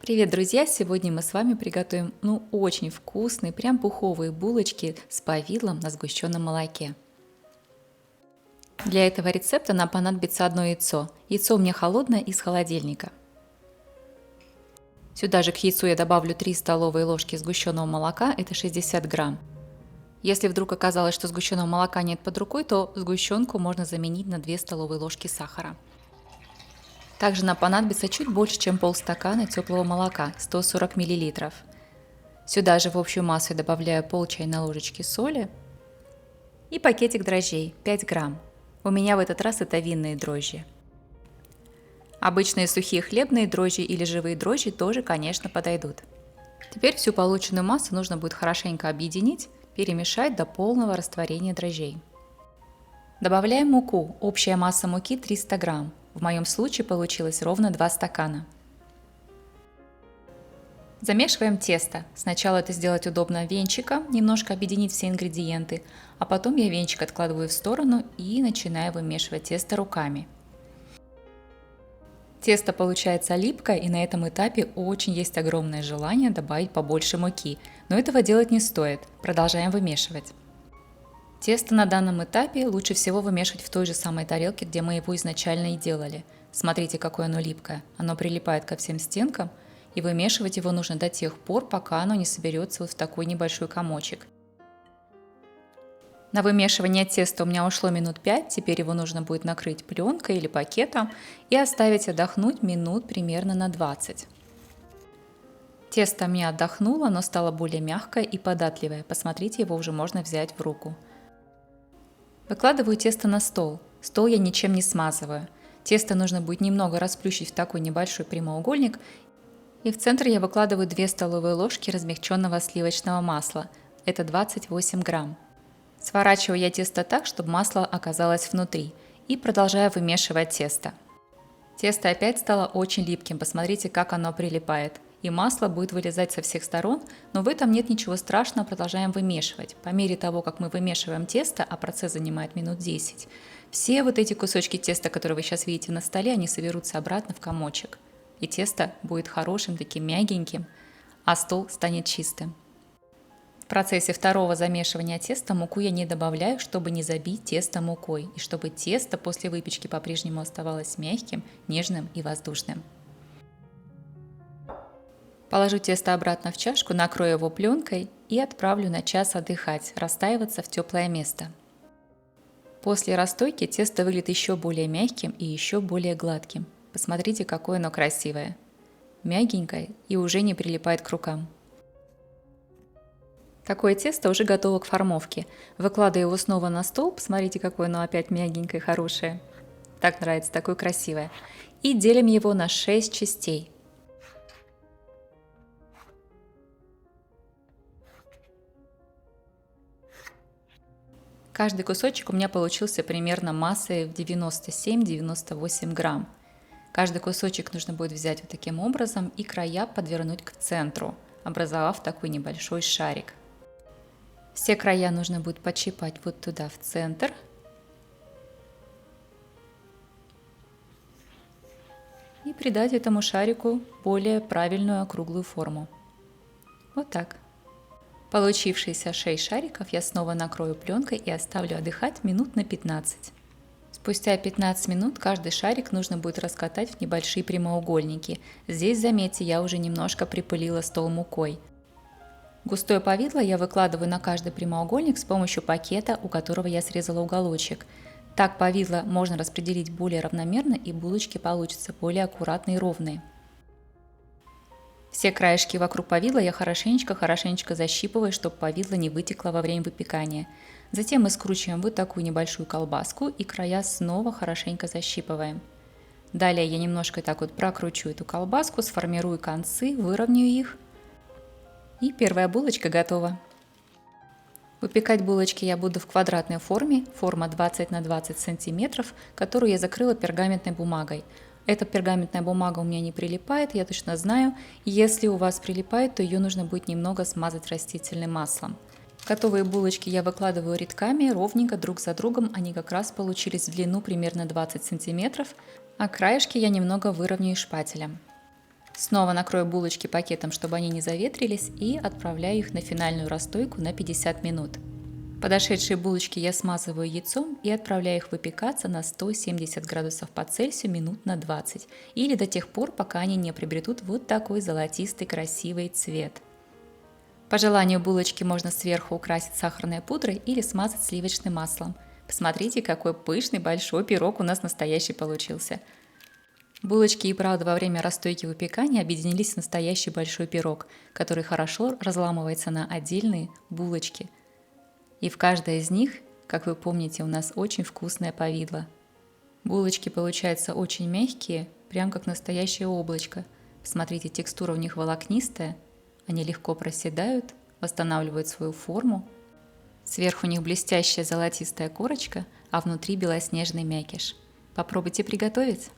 Привет, друзья! Сегодня мы с вами приготовим очень вкусные, прям пуховые булочки с повидлом на сгущенном молоке. Для этого рецепта нам понадобится одно яйцо. Яйцо у меня холодное из холодильника. Сюда же к яйцу я добавлю 3 столовые ложки сгущенного молока, это 60 грамм. Если вдруг оказалось, что сгущенного молока нет под рукой, то сгущенку можно заменить на 2 столовые ложки сахара. Также нам понадобится чуть больше, чем полстакана теплого молока, 140 мл. Сюда же в общую массу я добавляю пол чайной ложечки соли и пакетик дрожжей, 5 грамм. У меня в этот раз это винные дрожжи. Обычные сухие хлебные дрожжи или живые дрожжи тоже, конечно, подойдут. Теперь всю полученную массу нужно будет хорошенько объединить, перемешать до полного растворения дрожжей. Добавляем муку. Общая масса муки 300 грамм. В моем случае получилось ровно 2 стакана. Замешиваем тесто. Сначала это сделать удобно венчиком, немножко объединить все ингредиенты, а потом я венчик откладываю в сторону и начинаю вымешивать тесто руками. Тесто получается липкое, и на этом этапе очень есть огромное желание добавить побольше муки, но этого делать не стоит. Продолжаем вымешивать. Тесто на данном этапе лучше всего вымешивать в той же самой тарелке, где мы его изначально и делали. Смотрите, какое оно липкое. Оно прилипает ко всем стенкам, и вымешивать его нужно до тех пор, пока оно не соберется вот в такой небольшой комочек. На вымешивание теста у меня ушло минут 5, теперь его нужно будет накрыть пленкой или пакетом и оставить отдохнуть минут примерно на 20. Тесто у меня отдохнуло, оно стало более мягкое и податливое. Посмотрите, его уже можно взять в руку. Выкладываю тесто на стол. Стол я ничем не смазываю. Тесто нужно будет немного расплющить в такой небольшой прямоугольник. И в центр я выкладываю 2 столовые ложки размягченного сливочного масла. Это 28 грамм. Сворачиваю я тесто так, чтобы масло оказалось внутри. И продолжаю вымешивать тесто. Тесто опять стало очень липким. Посмотрите, как оно прилипает. И масло будет вылезать со всех сторон, но в этом нет ничего страшного, продолжаем вымешивать. По мере того, как мы вымешиваем тесто, а процесс занимает минут 10, все вот эти кусочки теста, которые вы сейчас видите на столе, они соберутся обратно в комочек. И тесто будет хорошим, таким мягеньким, а стол станет чистым. В процессе второго замешивания теста муку я не добавляю, чтобы не забить тесто мукой, и чтобы тесто после выпечки по-прежнему оставалось мягким, нежным и воздушным. Положу тесто обратно в чашку, накрою его пленкой и отправлю на час отдыхать, растаиваться в теплое место. После расстойки тесто выглядит еще более мягким и еще более гладким. Посмотрите, какое оно красивое. Мягенькое и уже не прилипает к рукам. Такое тесто уже готово к формовке. Выкладываю его снова на стол, посмотрите, какое оно опять мягенькое, хорошее. Так нравится, такое красивое. И делим его на 6 частей. Каждый кусочек у меня получился примерно массой в 97-98 грамм. Каждый кусочек нужно будет взять вот таким образом и края подвернуть к центру, образовав такой небольшой шарик. Все края нужно будет подщипать вот туда в центр. И придать этому шарику более правильную округлую форму. Вот так. Получившиеся 6 шариков я снова накрою пленкой и оставлю отдыхать минут на 15. Спустя 15 минут каждый шарик нужно будет раскатать в небольшие прямоугольники. Здесь, заметьте, я уже немножко припылила стол мукой. Густое повидло я выкладываю на каждый прямоугольник с помощью пакета, у которого я срезала уголочек. Так повидло можно распределить более равномерно, и булочки получатся более аккуратные и ровные. Все краешки вокруг повидла я хорошенечко защипываю, чтобы повидло не вытекло во время выпекания. Затем мы скручиваем вот такую небольшую колбаску и края снова хорошенько защипываем. Далее я немножко так вот прокручу эту колбаску, сформирую концы, выровняю их. И первая булочка готова. Выпекать булочки я буду в квадратной форме, форма 20 на 20 сантиметров, которую я закрыла пергаментной бумагой. Эта пергаментная бумага у меня не прилипает, я точно знаю. Если у вас прилипает, то ее нужно будет немного смазать растительным маслом. Готовые булочки я выкладываю рядками, ровненько друг за другом. Они как раз получились в длину примерно 20 сантиметров, а краешки я немного выровняю шпателем. Снова накрою булочки пакетом, чтобы они не заветрились, и отправляю их на финальную расстойку на 50 минут. Подошедшие булочки я смазываю яйцом и отправляю их выпекаться на 170 градусов по Цельсию минут на 20 или до тех пор, пока они не приобретут вот такой золотистый красивый цвет. По желанию булочки можно сверху украсить сахарной пудрой или смазать сливочным маслом. Посмотрите, какой пышный большой пирог у нас настоящий получился. Булочки и правда во время расстойки выпекания объединились в настоящий большой пирог, который хорошо разламывается на отдельные булочки. И в каждой из них, как вы помните, у нас очень вкусное повидло. Булочки получаются очень мягкие, прям как настоящее облачко. Смотрите, текстура у них волокнистая, они легко проседают, восстанавливают свою форму. Сверху у них блестящая золотистая корочка, а внутри белоснежный мякиш. Попробуйте приготовить!